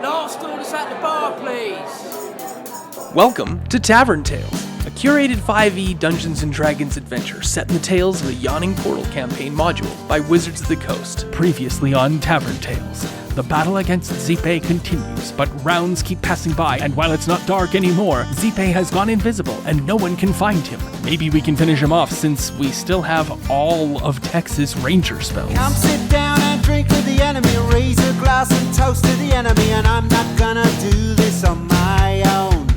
Last orders at the bar, please. Welcome to Tavern Tales, a curated 5e Dungeons & Dragons adventure set in the tales of the Yawning Portal campaign module by Wizards of the Coast. Previously on Tavern Tales, the battle against Zipe continues, but rounds keep passing by, and while it's not dark anymore, Zipe has gone invisible and no one can find him. Maybe we can finish him off since we still have all of Texas Ranger spells. Come sit down and drink with the enemy, raise a glass and toast to the enemy, and I'm not gonna do this on my own.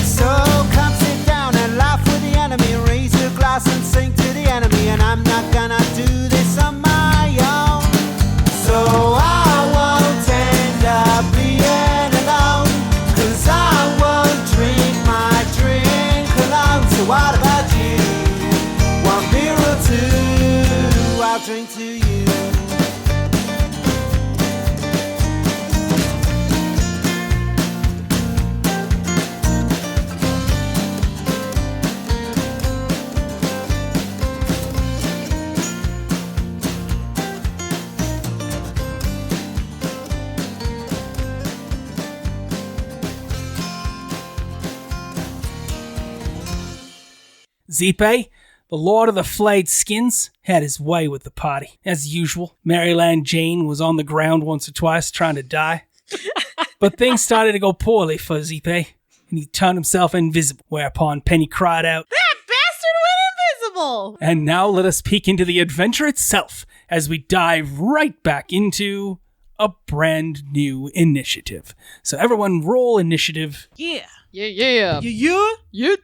So come sit down and laugh with the enemy, raise a glass and sing to the enemy, and I'm not gonna do this on my own. So I won't end up being alone, 'cause I won't drink my drink alone. So what about you? One beer or two, I'll drink to you. Zipe, the Lord of the Flayed Skins, had his way with the party. As usual, Maryland Jane was on the ground once or twice trying to die. But things started to go poorly for Zipe, and he turned himself invisible, whereupon Penny cried out, "That bastard went invisible!" And now let us peek into the adventure itself as we dive right back into a brand new initiative. So everyone roll initiative. Yeah. Yeah. Yeah.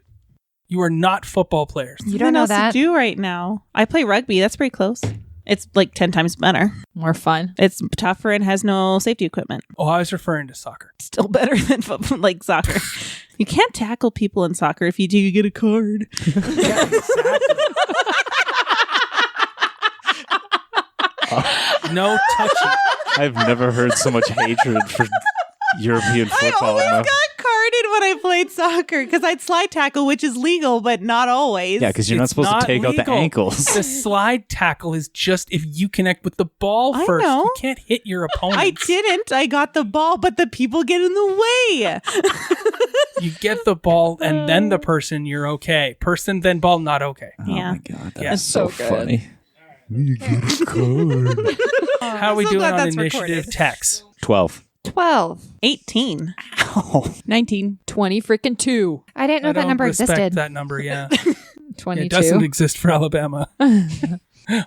You are not football players. You don't know else that. to do right now. I play rugby. That's pretty close. It's like 10 times better. More fun. It's tougher and has no safety equipment. Oh, I was referring to soccer. Still better than football, like soccer. You can't tackle people in soccer. If you do, you get a card. Yeah, exactly. No touching. I've never heard so much hatred for European I football. always got carded when I played soccer because I'd slide tackle, which is legal, but not always. Yeah, because you're not It's supposed not to take out the legal. ankles. The slide tackle is just if you connect with the ball I first. know. You can't hit your opponent. I didn't. I got the ball, but the people get in the way. You get the ball and then the person, you're okay. Person, then ball, not okay. Oh Yeah. my god, that's Yeah. so So good. funny. You get a card. How are we so doing glad on that's initiative recorded. Tex? 12. 12. 18. Oh, 19. 20 freaking 2. I didn't know I that don't number respect existed. that number, yeah. 22. It doesn't exist for Alabama.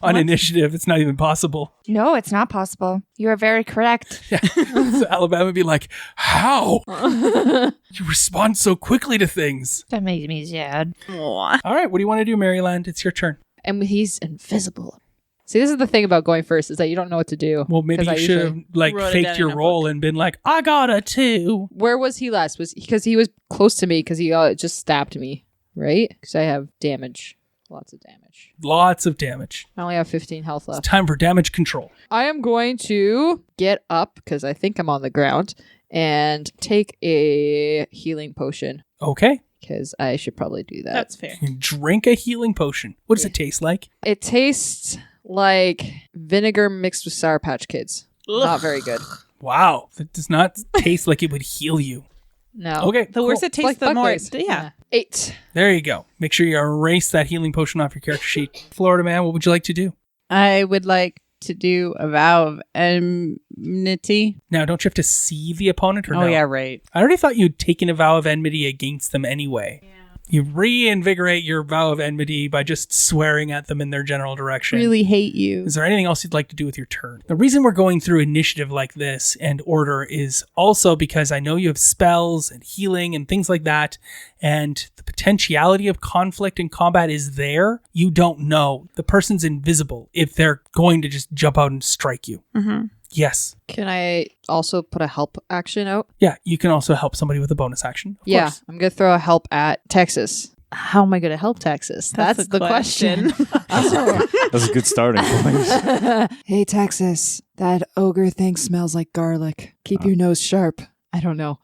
On initiative, it's not even possible. No, it's not possible. You are very correct. Yeah. So Alabama would be like, how? You respond so quickly to things. That makes me sad. Aw. All right, what do you want to do, Maryland? It's your turn. And he's invisible. See, this is the thing about going first, is that you don't know what to do. Well, maybe 'Cause I you should have usually- wrote it down faked in your a roll and been like, I got a 2. Where was he last? Was because he was close to me because he just stabbed me, right? Because I have damage. Lots of damage. Lots of damage. I only have 15 health It's left. time for damage control. I am going to get up because I think I'm on the ground and take a healing potion Okay. because I should probably do that. That's fair. You drink a healing potion. What does it taste like? It tastes like vinegar mixed with Sour Patch Kids. Not very good. Wow. That does not taste like it would heal you. No. Okay. The worse cool. it tastes, the more. Yeah. 8. There you go. Make sure you erase that healing potion off your character sheet. Florida man, what would you like to do? I would like to do a vow of enmity. Now, don't you have to see the opponent or no? Oh, yeah, right. I already thought you'd taken a vow of enmity against them anyway. You reinvigorate your vow of enmity by just swearing at them in their general direction. Really hate you. Is there anything else you'd like to do with your turn? The reason we're going through initiative like this and order is also because I know you have spells and healing and things like that, and the potentiality of conflict and combat is there. You don't know. The person's invisible if they're going to just jump out and strike you. Mm-hmm. Yes. Can I also put a help action out? Yeah, you can also help somebody with a bonus action. Of Yeah, course. I'm going to throw a help at Texas. How am I going to help Texas? That's the question. That's a good starting point. Hey, Texas, that ogre thing smells like garlic. Keep your nose sharp. I don't know.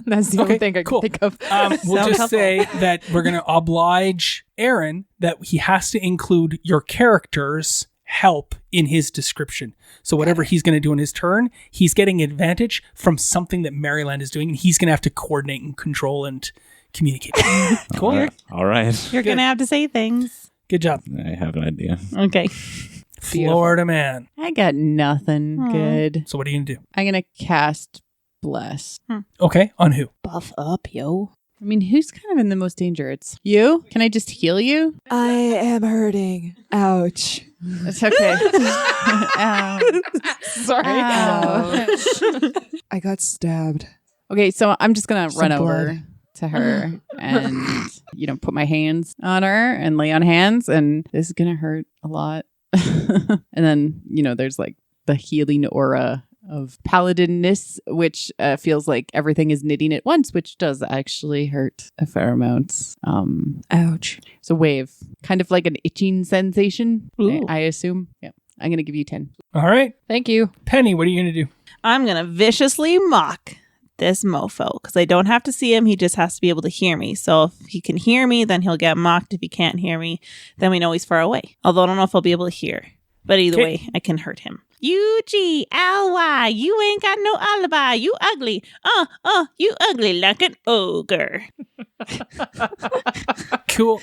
That's the only thing I cool. can think of. We'll Sounds just helpful. say that we're going to oblige Aaron that he has to include your character's help in his description. So whatever he's going to do in his turn, he's getting advantage from something that Maryland is doing, and he's going to have to coordinate and control and communicate. Cool. All right. You're going to have to say things. Good job. I have an idea. Okay. Florida man. I got nothing good. So what are you going to do? I'm going to cast Bless. Okay. On who? Buff up, yo. I mean, who's kind of in the most danger? It's you? Can I just heal you? I am hurting. Ouch. It's okay. Ow. Sorry. I got stabbed. Okay, so I'm just going to run Some over blood. to her and, put my hands on her and lay on hands. And this is going to hurt a lot. And then, there's like the healing aura of paladinness, which feels like everything is knitting at once, which does actually hurt a fair amount. Ouch. So wave, kind of like an itching sensation, Ooh. I assume. Yeah, I'm going to give you 10. All right. Thank you. Penny, what are you going to do? I'm going to viciously mock this mofo because I don't have to see him. He just has to be able to hear me. So if he can hear me, then he'll get mocked. If he can't hear me, then we know he's far away. Although I don't know if I'll be able to hear. But either way, I can hurt him. UGLY, you ain't got no alibi. You ugly. You ugly like an ogre. Cool.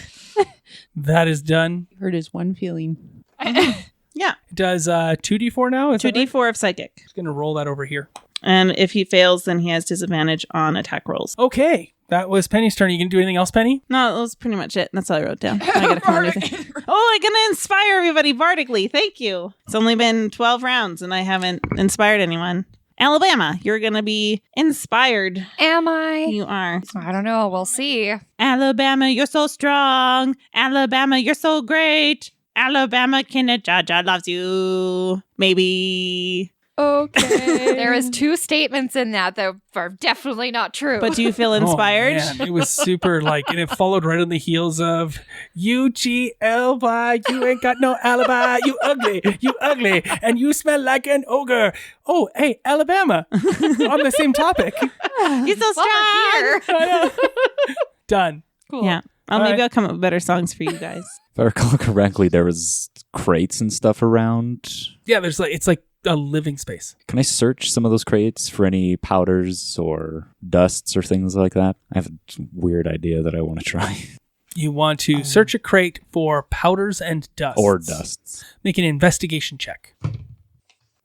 That is done. Hurt is one feeling. Yeah. It does 2d4 now? Is that right? 2d4 of psychic. Just going to roll that over here. And if he fails, then he has disadvantage on attack rolls. Okay. That was Penny's turn. Are you going to do anything else, Penny? No, that was pretty much it. That's all I wrote down. I gotta come up with it. Oh, I'm gonna inspire everybody bardically. Thank you. It's only been 12 rounds and I haven't inspired anyone. Alabama, you're gonna be inspired. Am I? You are. I don't know. We'll see. Alabama, you're so strong. Alabama, you're so great. Alabama, Jaja loves you. Maybe. Okay. There is 2 statements in that are definitely not true. But do you feel inspired? Oh, man. It was super and it followed right on the heels of UGLY, you ain't got no alibi, you ugly, and you smell like an ogre. Oh, hey, Alabama, on the same topic. You're so strong. here. Done. Cool. Yeah. Maybe I'll come up with better songs for you guys. If I recall correctly, there was crates and stuff around. Yeah, it's like a living space. Can I search some of those crates for any powders or dusts or things like that? I have a weird idea that I want to try. You want to search a crate for powders and dusts. Or dusts. Make an investigation check.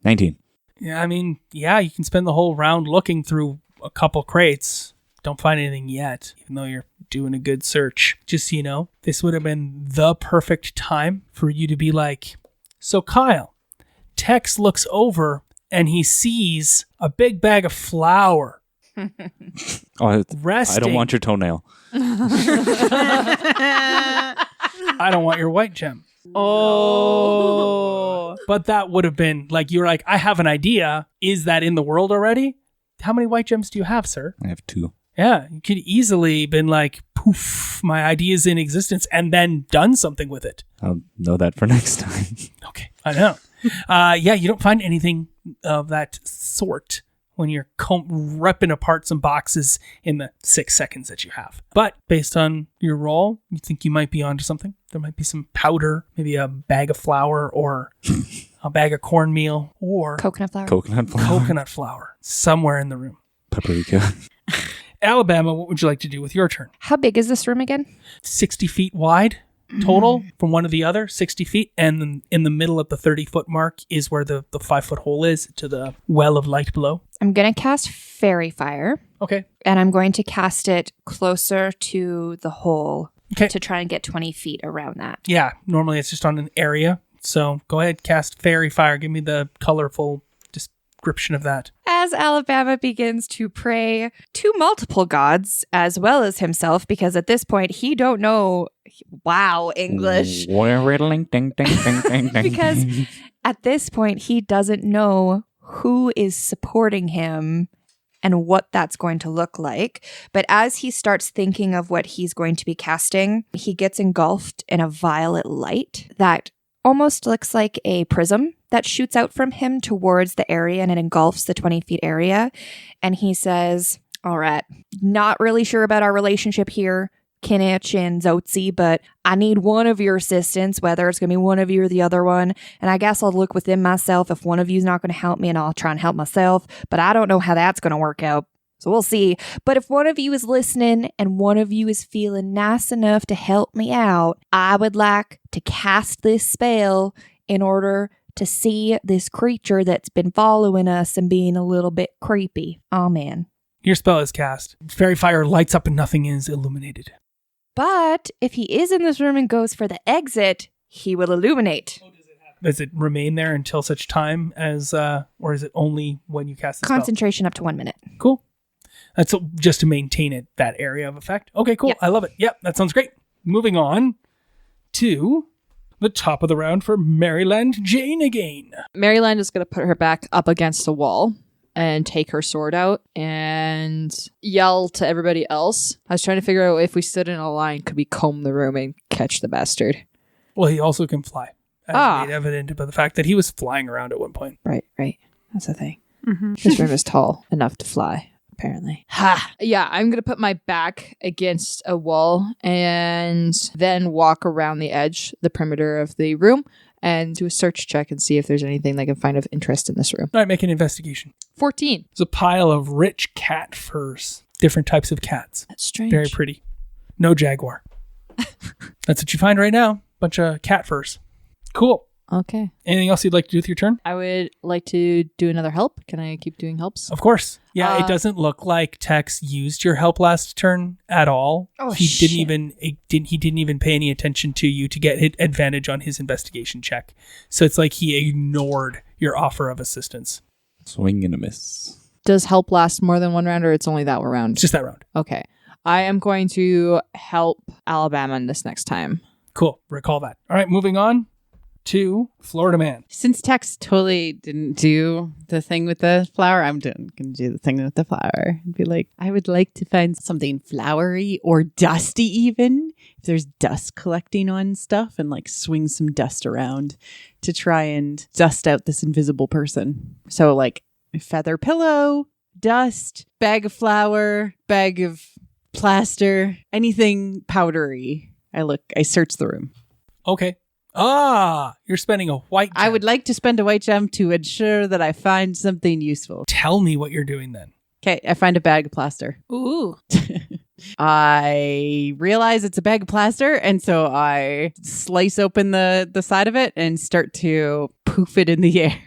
19. Yeah, I mean, you can spend the whole round looking through a couple crates. Don't find anything yet, even though you're doing a good search. Just so you know, this would have been the perfect time for you to be like, so Kyle, Tex looks over and he sees a big bag of flour. I don't want your toenail. I don't want your white gem. Oh. But that would have been you're like, I have an idea. Is that in the world already? How many white gems do you have, sir? I have 2. Yeah, you could easily been like, poof, my idea's in existence, and then done something with it. I'll know that for next time. Okay, I know. You don't find anything of that sort when you're ripping apart some boxes in the 6 seconds that you have. But based on your roll, you think you might be onto something. There might be some powder, maybe a bag of flour or a bag of cornmeal or Coconut flour. coconut flour somewhere in the room. Paprika. Alabama, what would you like to do with your turn? How big is this room again? 60 feet wide total from one to the other, 60 feet. And then in the middle at the 30-foot mark is where the 5-foot hole is to the well of light below. I'm going to cast Fairy Fire. Okay. And I'm going to cast it closer to the hole Okay. to try and get 20 feet around that. Yeah, normally it's just on an area. So go ahead, cast Fairy Fire. Give me the colorful description of that. As Alabama begins to pray to multiple gods as well as himself, because at this point he don't know English. Because at this point he doesn't know who is supporting him and what that's going to look like. But as he starts thinking of what he's going to be casting, he gets engulfed in a violet light that almost looks like a prism that shoots out from him towards the area, and it engulfs the 20 feet area. And he says, all right, not really sure about our relationship here. Kinich and Zotzi, but I need one of your assistants, whether it's going to be one of you or the other one. And I guess I'll look within myself if one of you is not going to help me, and I'll try and help myself. But I don't know how that's going to work out. So we'll see. But if one of you is listening and one of you is feeling nice enough to help me out, I would like to cast this spell in order to see this creature that's been following us and being a little bit creepy. Amen. Your spell is cast. Fairy fire lights up and nothing is illuminated. But if he is in this room and goes for the exit, he will illuminate. Does it remain there until such time as, or is it only when you cast the spell? Concentration up to 1 minute. Cool. That's just to maintain it, that area of effect. Okay, cool. Yep. I love it. Yep, that sounds great. Moving on to the top of the round for Maryland Jane again. Maryland is going to put her back up against a wall and take her sword out and yell to everybody else. I was trying to figure out if we stood in a line, could we comb the room and catch the bastard? Well, he also can fly, as made evident by the fact that he was flying around at one point. Right. That's the thing. This room is tall enough to fly. Apparently. Ha! Yeah, I'm going to put my back against a wall and then walk around the edge, the perimeter of the room, and do a search check and see if there's anything I can find of interest in this room. All right, make an investigation. 14. There's a pile of rich cat furs. Different types of cats. That's strange. Very pretty. No jaguar. That's what you find right now. Bunch of cat furs. Cool. Okay. Anything else you'd like to do with your turn? I would like to do another help. Can I keep doing helps? Of course. Yeah, it doesn't look like Tex used your help last turn at all. Oh, he shit. he didn't even pay any attention to you to get advantage on his investigation check. So it's like he ignored your offer of assistance. Swing and a miss. Does help last more than one round, or it's only that round? It's just that round. Okay. I am going to help Alabama in this next time. Cool. Recall that. All right, moving on to Florida Man. Since Tex totally didn't do the thing with the flower, I'm going to do the thing with the flower and be like, I would like to find something flowery or dusty even. If there's dust collecting on stuff, and like swing some dust around to try and dust out this invisible person. So like a feather pillow, dust, bag of flour, bag of plaster, anything powdery. I search the room. Okay. You're spending a white gem. I would like to spend a white gem to ensure that I find something useful. Tell me what you're doing then. Okay, I find a bag of plaster. Ooh. I realize it's a bag of plaster, and so I slice open the side of it and start to poof it in the air.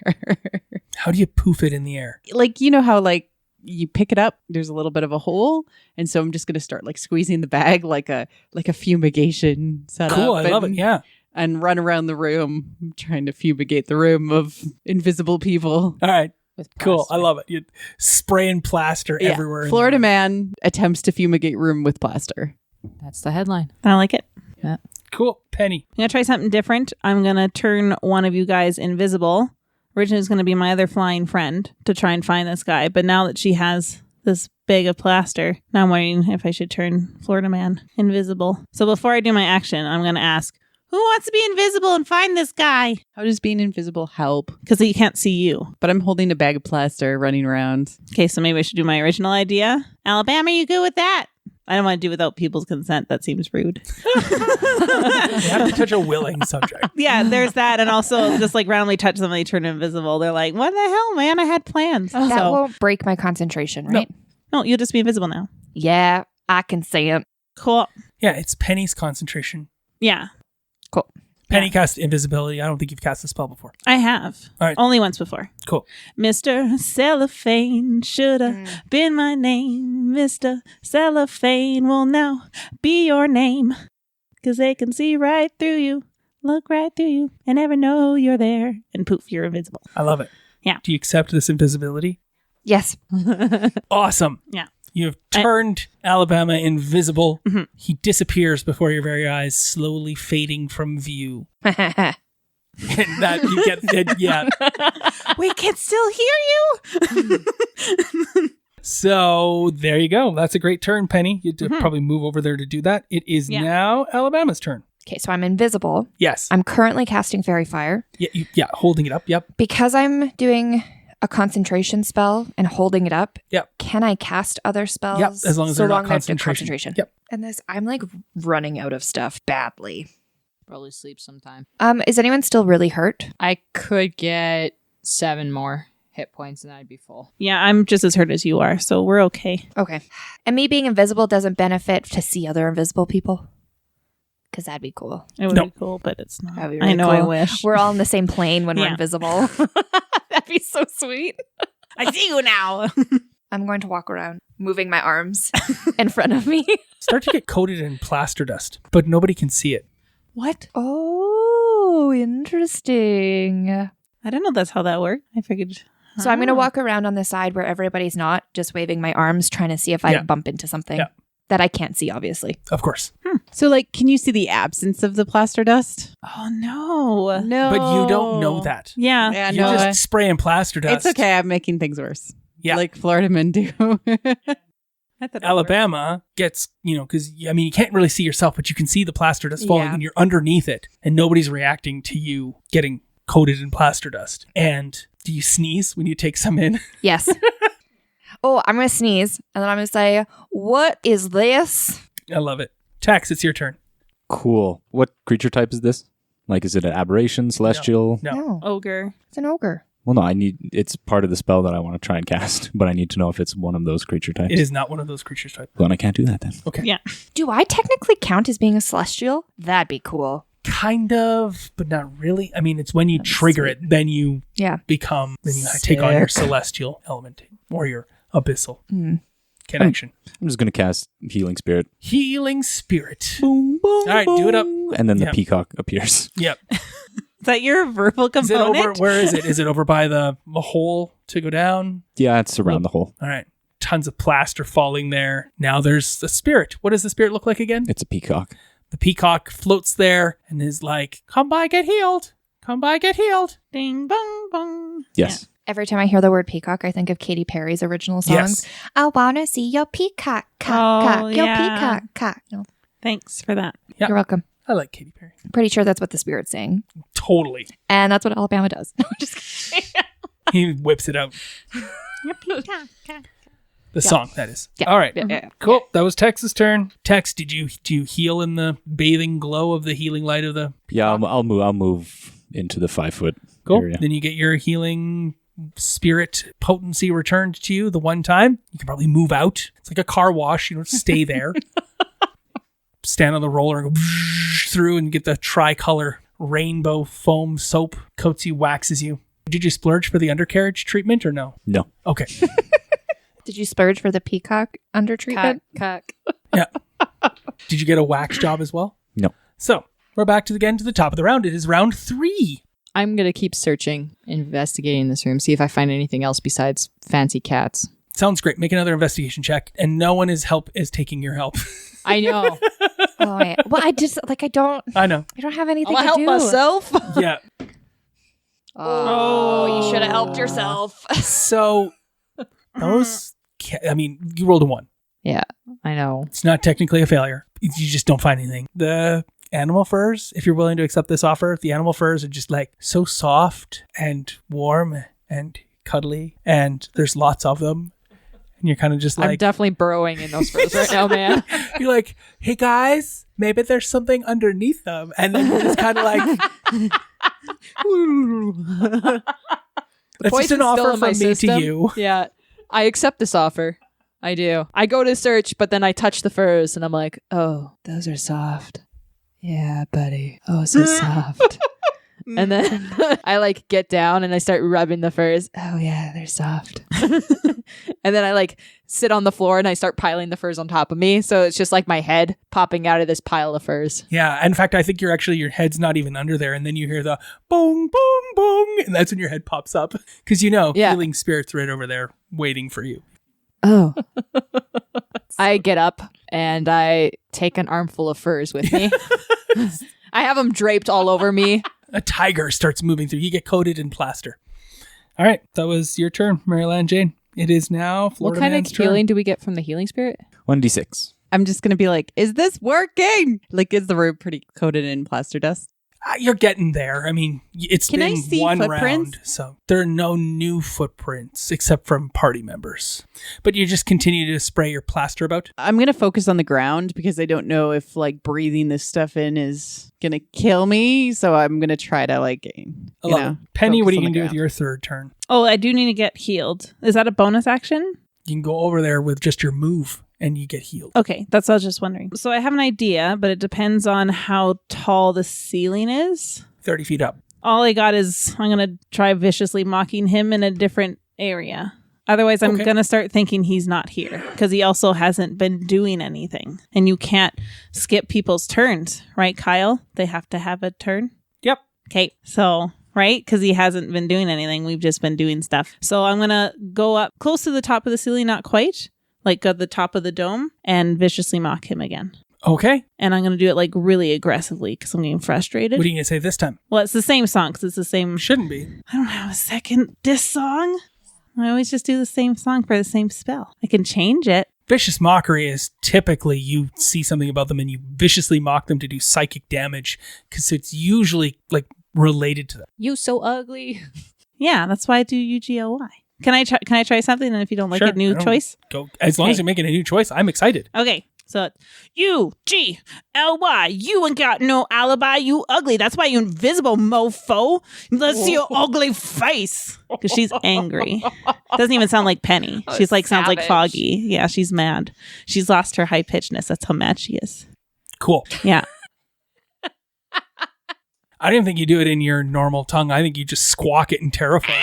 How do you poof it in the air? Like, you know how like you pick it up, there's a little bit of a hole, and so I'm just going to start like squeezing the bag like a fumigation setup. Cool, I love it, yeah. And run around the room trying to fumigate the room of invisible people. All right. With cool. plaster. I love it. You spraying plaster everywhere. in Florida the room. man attempts to fumigate room with plaster. That's the headline. I like it. Yeah. Cool. Penny. I'm going to try something different. I'm going to turn one of you guys invisible. Originally, it was going to be my other flying friend to try and find this guy. But now that she has this bag of plaster, now I'm wondering if I should turn Florida man invisible. So before I do my action, I'm going to ask, who wants to be invisible and find this guy? How does being invisible help? Because he can't see you. But I'm holding a bag of plaster running around. Okay, so maybe I should do my original idea. Alabama, you good with that? I don't want to do without people's consent. That seems rude. You have to touch a willing subject. Yeah, there's that. And also just like randomly touch somebody, turn invisible. They're like, what the hell, man? I had plans. That won't break my concentration, right? No, you'll just be invisible now. Yeah, I can see it. Cool. Yeah, it's Penny's concentration. Yeah, Cool. Penny cast invisibility. I don't think you've cast the spell before. I have. All right. Only once before. Cool. Mr. Cellophane should have been my name. Mr. Cellophane will now be your name. Because they can see right through you, look right through you, and never know you're there. And poof, you're invisible. I love it. Yeah. Do you accept this invisibility? Yes. Awesome. Yeah. You have turned Alabama invisible. Mhm. He disappears before your very eyes, slowly fading from view. And that you get, yeah. We can still hear you. So there you go. That's a great turn, Penny. You'd probably move over there to do that. It is now Alabama's turn. Okay, so I'm invisible. Yes. I'm currently casting Fairy Fire. Yeah, holding it up. Yep. Because I'm doing a concentration spell and holding it up, Yep. can I cast other spells? Yep, as long as they're not they're concentration. Yep. And this, I'm like running out of stuff badly. Probably sleep sometime. Is anyone still really hurt? I could get 7 more hit points and I'd be full. Yeah, I'm just as hurt as you are, so we're okay. Okay. And me being invisible doesn't benefit to see other invisible people? Because that'd be cool. It would No. be cool, but it's not. That'd be I really know, I cool. wish. We're all in the same plane when we're Yeah. invisible. That'd be so sweet. I see you now. I'm going to walk around, moving my arms in front of me. Start to get coated in plaster dust, but nobody can see it. What? Oh, interesting. I don't know that's how that worked. I figured. So I'm going to walk around on the side where everybody's not, just waving my arms, trying to see if I Yeah. bump into something Yeah. that I can't see, obviously. Of course. So, like, can you see the absence of the plaster dust? Oh, no. No. But you don't know that. Yeah. Yeah, You're no. just spraying plaster dust. It's okay. I'm making things worse. Yeah. Like Florida men do. I thought it Alabama gets, because, you can't really see yourself, but you can see the plaster dust falling Yeah. and you're underneath it and nobody's reacting to you getting coated in plaster dust. And do you sneeze when you take some in? Yes. Oh, I'm going to sneeze. And then I'm going to say, what is this? I love it. Tax, it's your turn. Cool. What creature type is this? Like, is it an aberration, celestial? No. Ogre. It's an ogre. Well, no, it's part of the spell that I want to try and cast, but I need to know if it's one of those creature types. It is not one of those creatures type. Then I can't do that then. Okay. Yeah. Do I technically count as being a celestial? That'd be cool. Kind of, but not really. It's when you trigger it, then you Yeah. become, then you take on your Sick. celestial element or your abyssal connection. I'm just going to cast Healing Spirit. Healing Spirit. Boom, boom, All right, do it up. And then the Yeah. peacock appears. Yep. Is that your verbal Is it component? over? Where is it? Is it over by the hole to go down? Yeah, it's around the hole. All right. Tons of plaster falling there. Now there's the spirit. What does the spirit look like again? It's a peacock. The peacock floats there and is like, come by, get healed. Come by, get healed. Ding, bong, bong. Yes. Every time I hear the word peacock, I think of Katy Perry's original songs. Yes. I wanna see your peacock, cock, Oh, cock, your yeah. peacock, cock. No, Thanks for that. Yeah. You're welcome. I like Katy Perry. I'm pretty sure that's what the spirit's saying. Totally. And that's what Alabama does. No, just kidding. He whips it out. The song, that is. Yeah. All right. Yeah. Cool. That was Tex's turn. Tex, do you heal in the bathing glow of the healing light of the... Yeah, I'll move into the 5-foot Cool. area. Then you get your healing spirit potency returned to you the one time. You can probably move out. It's like a car wash. You don't stay there. Stand on the roller and go through and get the tricolor rainbow foam soap. Coats you, waxes you. Did you splurge for the undercarriage treatment or no? No. Okay. Did you splurge for the peacock under treatment? Cock. Yeah. Did you get a wax job as well? No. So we're back to the top of the round. It is round 3. I'm going to keep searching, investigating this room, see if I find anything else besides fancy cats. Sounds great. Make another investigation check. And no one is taking your help. I know. Oh, wait. Well, I just, I don't I know. have anything I'll to help do. myself. Yeah. Oh, you should have helped yourself. So those, you rolled a 1. Yeah, I know. It's not technically a failure. You just don't find anything. The animal furs, if you're willing to accept this offer, the animal furs are just like so soft and warm and cuddly, and there's lots of them. And you're kind of just I'm like, definitely burrowing in those furs right now, man. you're like, hey guys, maybe there's something underneath them. And then you're just kind of like, that's just an Poison's still offer in my from me to system. you. Yeah, I accept this offer. I do. I go to search, but then I touch the furs and I'm like, oh, those are soft. Yeah, buddy. Oh, so soft. And then I get down and I start rubbing the furs. Oh yeah, they're soft. And then I sit on the floor and I start piling the furs on top of me. So it's just my head popping out of this pile of furs. Yeah. In fact, I think your head's not even under there. And then you hear the boom, boom, boom. And that's when your head pops up. Because Yeah. healing spirit's right over there waiting for you. Oh. I get up and I take an armful of furs with me. I have them draped all over me. A tiger starts moving through. You get coated in plaster. All right. That was your turn, Maryland Jane. It is now Florida What kind Man's of turn. healing do we get from the healing spirit? 1d6. I'm just going to be like, is this working? Is the room pretty coated in plaster dust? You're getting there. I mean, it's Can I been see one footprints? round, so there are no new footprints except from party members. But you just continue to spray your plaster about. I'm going to focus on the ground because I don't know if like breathing this stuff in is going to kill me. So I'm going to try to like, Penny, what are you focus on going to the do with ground. your third turn? Oh, I do need to get healed. Is that a bonus action? You can go over there with just your move and you get healed. Okay, that's what I was just wondering. So I have an idea, but it depends on how tall the ceiling is. 30 feet up. All I got is I'm going to try viciously mocking him in a different area. Otherwise, I'm Okay. going to start thinking he's not here because he also hasn't been doing anything. And you can't skip people's turns, right, Kyle? They have to have a turn. Yep. Okay, so, right? Because he hasn't been doing anything. We've just been doing stuff. So I'm going to go up close to the top of the ceiling, not quite, like at the top of the dome, and viciously mock him again. Okay. And I'm going to do it like really aggressively because I'm getting frustrated. What are you going to say this time? Well, it's the same song because it's the same. Shouldn't be. I don't have a second diss song. I always just do the same song for the same spell. I can change it. Vicious mockery is typically you see something about them and you viciously mock them to do psychic damage because it's usually like related to them. You so ugly. Yeah, that's why I do UGLY. Can I try something? And if you don't like Sure, a new I don't- choice? Go as long as Okay. you're making a new choice. I'm excited. Okay. So it's UGLY. You ain't got no alibi. You ugly. That's why you invisible, mofo. Let's see your ugly face. Because she's angry. Doesn't even sound like Penny. Oh, She's like sounds like savage. Foggy. Yeah, she's mad. She's lost her high pitchedness. That's how mad she is. Cool. Yeah. I didn't think you do it in your normal tongue. I think you just squawk it in terrified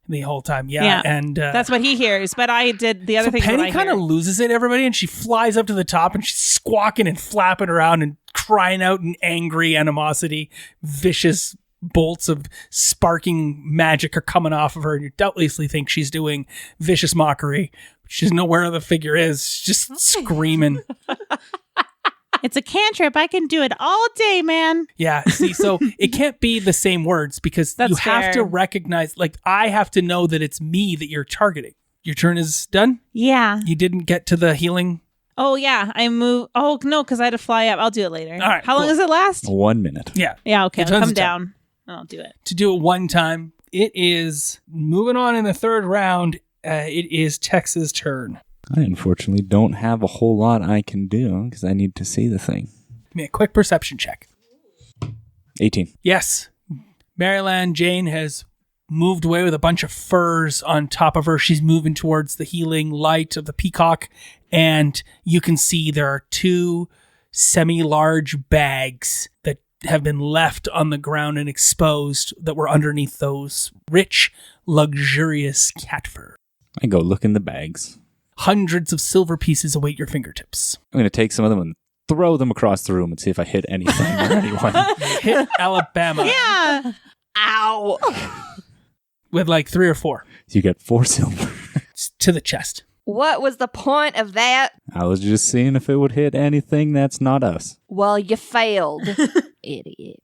the whole time. Yeah. Yeah. And That's what he hears. But I did the other so thing. Penny kind of loses it, everybody, and she flies up to the top and she's squawking and flapping around and crying out in angry animosity. Vicious bolts of sparking magic are coming off of her, and you doubtlessly think she's doing vicious mockery. She doesn't know where the figure is. She's just screaming. It's a cantrip. I can do it all day, man. Yeah, see, so it can't be the same words because That's you have to fair. recognize, like, I have to know that it's me that you're targeting. Your turn is done? Yeah. You didn't get to the healing? Oh, yeah. I move. Oh, no, because I had to fly up. I'll do it later. All right, How long cool. does it last? 1 minute. Yeah. Yeah, okay. Your I'll tons come of time. down. I'll do it. To do it one time, it is moving on in the third round. It is Tex's turn. I unfortunately don't have a whole lot I can do because I need to see the thing. Give me a quick perception check. 18. Yes. Maryland Jane has moved away with a bunch of furs on top of her. She's moving towards the healing light of the peacock. And you can see there are two semi-large bags that have been left on the ground and exposed that were underneath those rich, luxurious cat fur. I go look in the bags. Hundreds of silver pieces await your fingertips. I'm going to take some of them and throw them across the room and see if I hit anything or anyone. Hit Alabama Yeah. Ow. with like 3 or 4 You get 4 silver. to the chest. What was the point of that? I was just seeing if it would hit anything that's not us. Well, you failed. Idiot.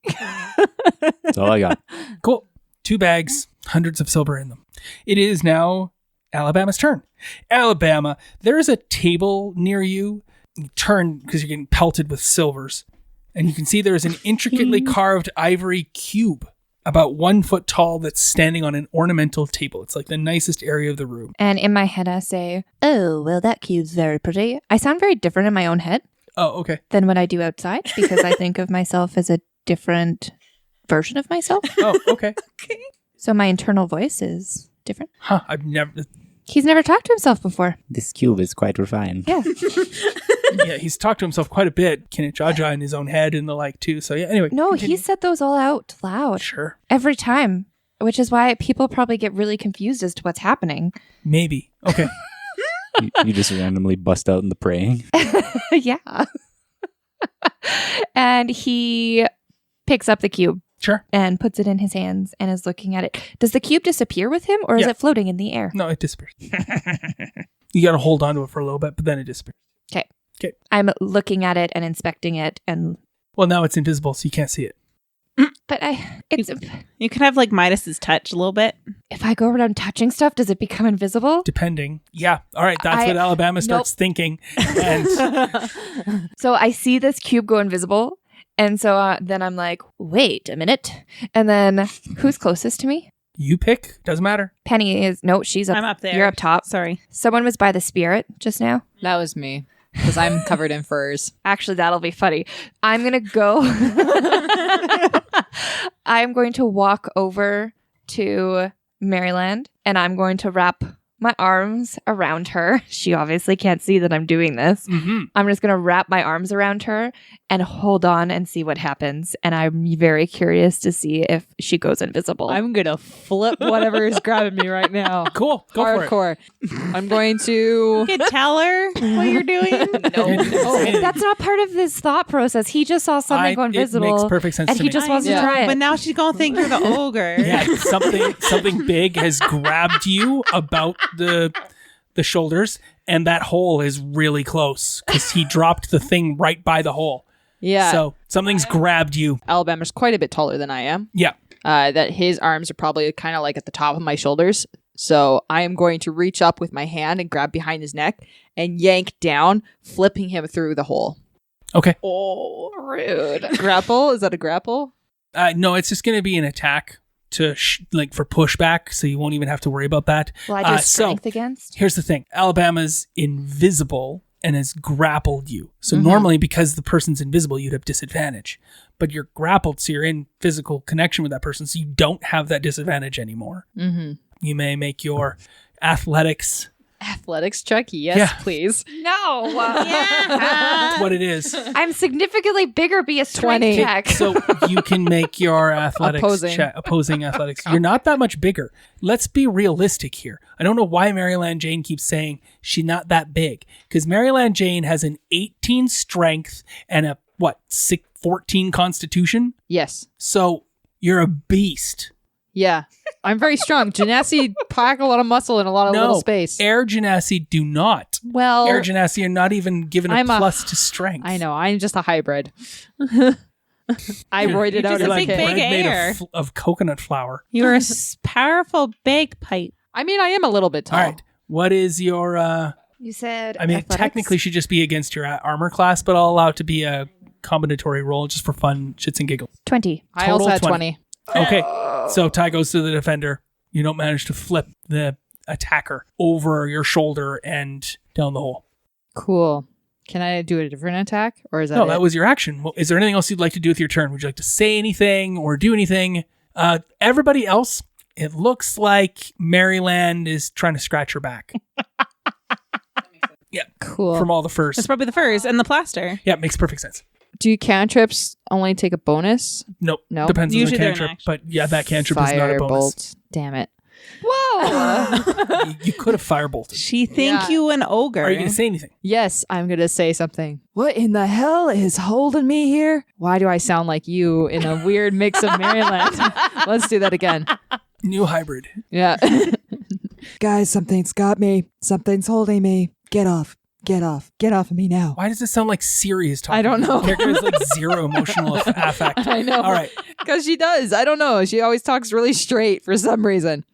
That's all I got. Cool. 2 bags, hundreds of silver in them. It is now Alabama's turn. Alabama, there is a table near you. You turn because you're getting pelted with silvers. And you can see there is an intricately carved ivory cube about 1 foot tall that's standing on an ornamental table. It's like the nicest area of the room. And in my head, I say, oh, well, that cube's very pretty. I sound very different in my own head Oh, okay. than what I do outside because I think of myself as a different version of myself. Oh, okay. So my internal voice is different. Huh. I've never... He's never talked to himself before. This cube is quite refined. Yeah. Yeah, he's talked to himself quite a bit. Jaja in his own head and the like, too. So, yeah, anyway. No, continue. he said those all out loud Sure. every time, which is why people probably get really confused as to what's happening. Maybe. Okay. You just randomly bust out in the praying. Yeah. And he picks up the cube Sure. and puts it in his hands and is looking at it. Does the cube disappear with him or is Yeah. it floating in the air? No, it disappears. You got to hold on to it for a little bit, but then it disappears. Okay. Okay. I'm looking at it and inspecting it and Well, now it's invisible, so you can't see it. but it's You could have like Midas's touch a little bit. if I go around touching stuff, does it become invisible? Depending. Yeah. All right. That's what Alabama starts thinking. And So I see this cube go invisible And so then I'm like, wait a minute. And then who's closest to me? You pick. Doesn't matter. Penny is, no, she's up. I'm up there. You're up top. Sorry. Someone was by the spirit just now. That was me because I'm covered in furs. Actually, that'll be funny. I'm going to go. I'm going to walk over to Maryland and I'm going to wrap my arms around her. She obviously can't see that I'm doing this. Mm-hmm. I'm just going to wrap my arms around her and hold on and see what happens. And I'm very curious to see if she goes invisible. I'm going to flip whatever is grabbing me right now. Cool. Go for it. Hardcore. I'm going to... You could tell her what you're doing. Oh, that's not part of this thought process. He just saw something go invisible. It makes perfect sense and to he me. just wants to Yeah. try it. But now she's going to think you're the ogre. Yeah, something big has grabbed you about the shoulders, and that hole is really close because he dropped the thing right by the hole. Yeah. So something's grabbed you. Alabama's quite a bit taller than I am. Yeah. That his arms are probably kind of like at the top of my shoulders. So I am going to reach up with my hand and grab behind his neck and yank down, flipping him through the hole. Okay. Oh, rude. Grapple? Is that a grapple? No, it's just going to be an attack to for pushback, so you won't even have to worry about that. Will I do strength against? Here's the thing. Alabama's invisible and has grappled you. So normally, because the person's invisible, you'd have disadvantage. But you're grappled, so you're in physical connection with that person, so you don't have that disadvantage anymore. Mm-hmm. You may make your athletics. Athletics check? Yes, Yeah. please. No. That's what it is. I'm significantly bigger. Be a strength 20. check. So you can make your athletics Opposing. opposing athletics. You're not that much bigger. Let's be realistic here. I don't know why Maryland Jane keeps saying she's not that big, because Maryland Jane has an 18 strength and a 14 constitution. Yes. So you're a beast. Yeah. I'm very strong. Genasi pack a lot of muscle in a lot of little space. Air Genasi do not. Well, Air Genasi are not even given a I'm a- plus to strength. I know. I'm just a hybrid. I roided out just as a a like big, kid. bread big made air. of coconut flour. You're a powerful bagpipe. I mean, I am a little bit tall. All right. What is your... You said. I mean, athletics? technically should just be against your armor class, but I'll allow it to be a combinatory roll just for fun, shits and giggles. 20. I also Total had 20. 20. Okay. So Ty goes to the defender. You don't manage to flip the attacker over your shoulder and down the hole. Cool. Can I do a different attack? Or is that No, it? that was your action. Well, is there anything else you'd like to do with your turn? Would you like to say anything or do anything? Everybody else, it looks like Maryland is trying to scratch her back. Yeah. Cool. From all the furs. That's probably the furs and the plaster. Yeah, it makes perfect sense. Do cantrips only take a bonus? Nope. No. Depends Usually on the they're an cantrip. action. But yeah, that cantrip is not a bonus. Firebolt. Damn it. Whoa. You could have firebolted. She think Yeah. you an ogre. Are you going to say anything? Yes, I'm going to say something. What in the hell is holding me here? Why do I sound like you in a weird mix of Maryland? Let's do that again. New hybrid. Yeah. Guys, something's got me. Something's holding me. Get off. Get off. Get off of me now. Why does it sound like Siri is talking? I don't know. The character has like zero emotional affect. I know. All right. Because she does. I don't know. She always talks really straight for some reason.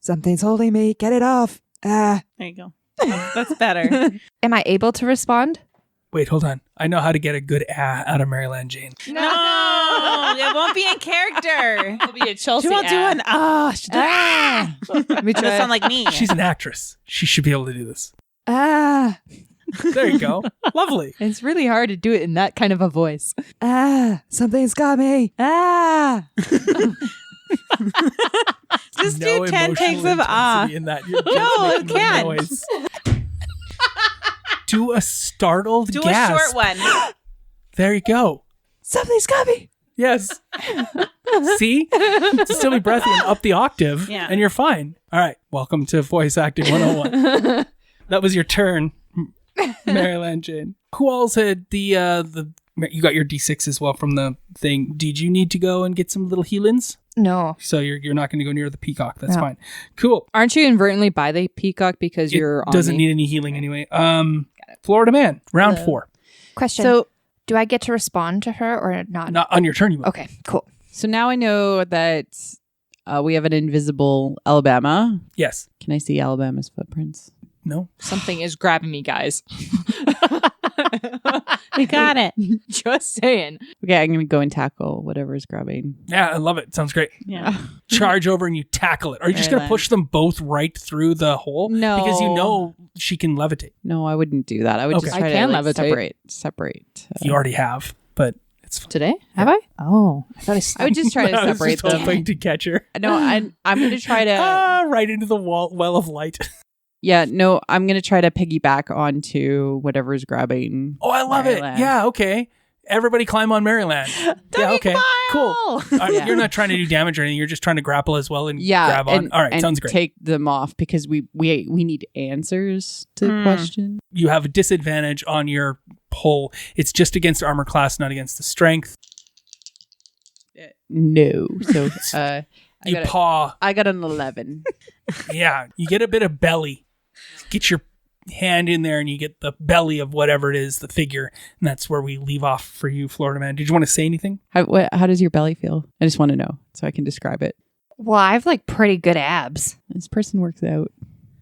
Something's holding me. Get it off. Ah. There you go. That's better. Am I able to respond? Wait, hold on. I know how to get a good out of Maryland Jane. No, it won't be in character. It'll be a Chelsea. She won't do an she'll do Let me That try. sound like me. She's an actress. She should be able to do this. Ah. There you go. Lovely. It's really hard to do it in that kind of a voice. Ah. Something's got me. Ah. Just No do 10 emotional takes of intensity in that. You're just No, making it the can't. noise. Do a startled Do gasp. a short one. There you go. Something's got me. Yes. See? Still be breathy and up the octave, Yeah. and you're fine. All right. Welcome to Voice Acting 101. That was your turn, Maryland Jane. Who else had the you got your D6 as well from the thing. Did you need to go and get some little healings? No. So you're not going to go near the peacock. That's No. fine. Cool. Aren't you inadvertently by the peacock because you're on doesn't me? need any healing anyway. Florida man, round 4. Question. So do I get to respond to her or not? Not on your turn, you will. Okay, cool. So now I know that we have an invisible Alabama. Yes. Can I see Alabama's footprints? No. Something is grabbing me, guys. We got it. Just saying. Okay, I'm gonna go and tackle whatever's grabbing. Yeah, I love it. Sounds great. Yeah. Charge over and you tackle it. Are you just going to Right push them both right through the hole? No. Because you know she can levitate. No, I wouldn't do that. I would Okay. just I try can to like, levitate. separate. You already have, but it's fine. Today? Have I? Oh, I thought I would just try to I was separate just hoping them. to catch her. No, I'm gonna try to. Right into the well of light. Yeah, no, I'm gonna try to piggyback onto whatever's grabbing. Oh, I love Maryland. it. Yeah, okay. Everybody climb on Maryland. Yeah, okay. Cool. Yeah. You're not trying to do damage or anything. You're just trying to grapple as well and Yeah, grab on. All right, and sounds great. Take them off because we need answers to the question. You have a disadvantage on your pull. It's just against armor class, not against the strength. No, so You paw. I got an 11. Yeah, you get a bit of belly. Get your hand in there and you get the belly of whatever it is, the figure. And that's where we leave off for you, Florida Man. Did you want to say anything? How does your belly feel? I just want to know so I can describe it. Well, I have like pretty good abs. This person works out.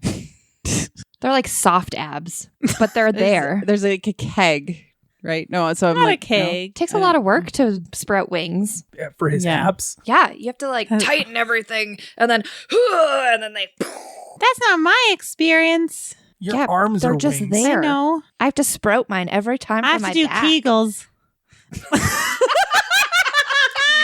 They're like soft abs, but they're there. There's like a keg, right? No, so I'm Not like a cake. It takes a lot of work to sprout wings. Yeah, for his Yeah. abs. Yeah, you have to like tighten everything and then they That's not my experience. Your Yeah, arms they're are just wings. there. I know. I have to sprout mine every time I for have my to do back. Kegels.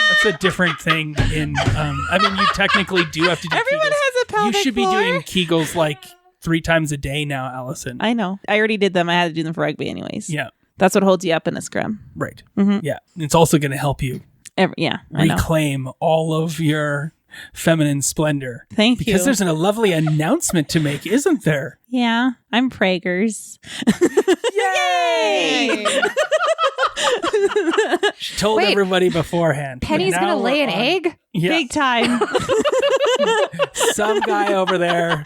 That's a different thing in I mean you technically do have to do Everyone Kegels. has a pelvic You should be floor. doing Kegels like 3 times a day now, Allison. I know. I already did them. I had to do them for rugby anyways. Yeah, That's what holds you up in a scrum. right. Mhm. Yeah. It's also going to help you Yeah, I know. reclaim all of your feminine splendor. Thank Because you. there's a lovely announcement to make, isn't there? Yeah, I'm Prager's. Yay! She told Wait, everybody beforehand. Penny's Now gonna we're lay an on- egg? Yeah. Big time. Some guy over there,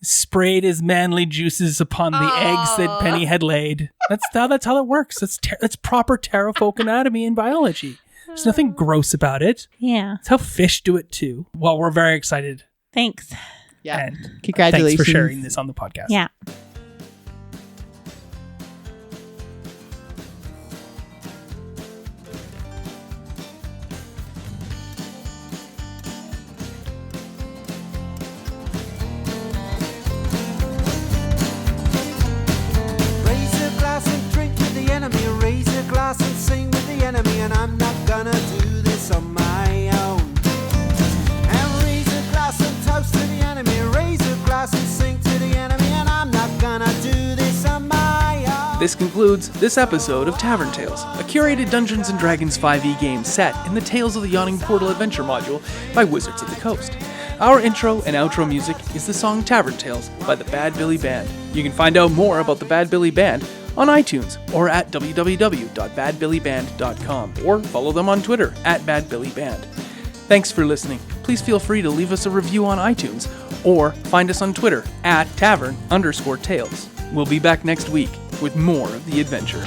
sprayed his manly juices upon the eggs that Penny had laid. That's how it works. That's proper terrafolk anatomy and biology. There's nothing gross about it. Yeah. It's how fish do it too. Well, we're very excited. Thanks. Yeah. And Congratulations. thanks for sharing this on the podcast. Yeah. Raise a glass and drink with the enemy. Raise a glass and sing with the enemy. And I'm not gonna do this on my own. And raise a glass and toast to the enemy. Raise a glass and sing to the enemy. And I'm not gonna do this on my own. This concludes this episode of Tavern Tales, a curated Dungeons & Dragons 5e game set in the Tales of the Yawning Portal adventure module by Wizards of the Coast. Our intro and outro music is the song Tavern Tales by the Bad Billy Band. You can find out more about the Bad Billy Band on iTunes or at www.badbillyband.com or follow them on Twitter at badbillyband. Thanks for listening. Please feel free to leave us a review on iTunes or find us on Twitter at tavern_tales. We'll be back next week with more of the adventure.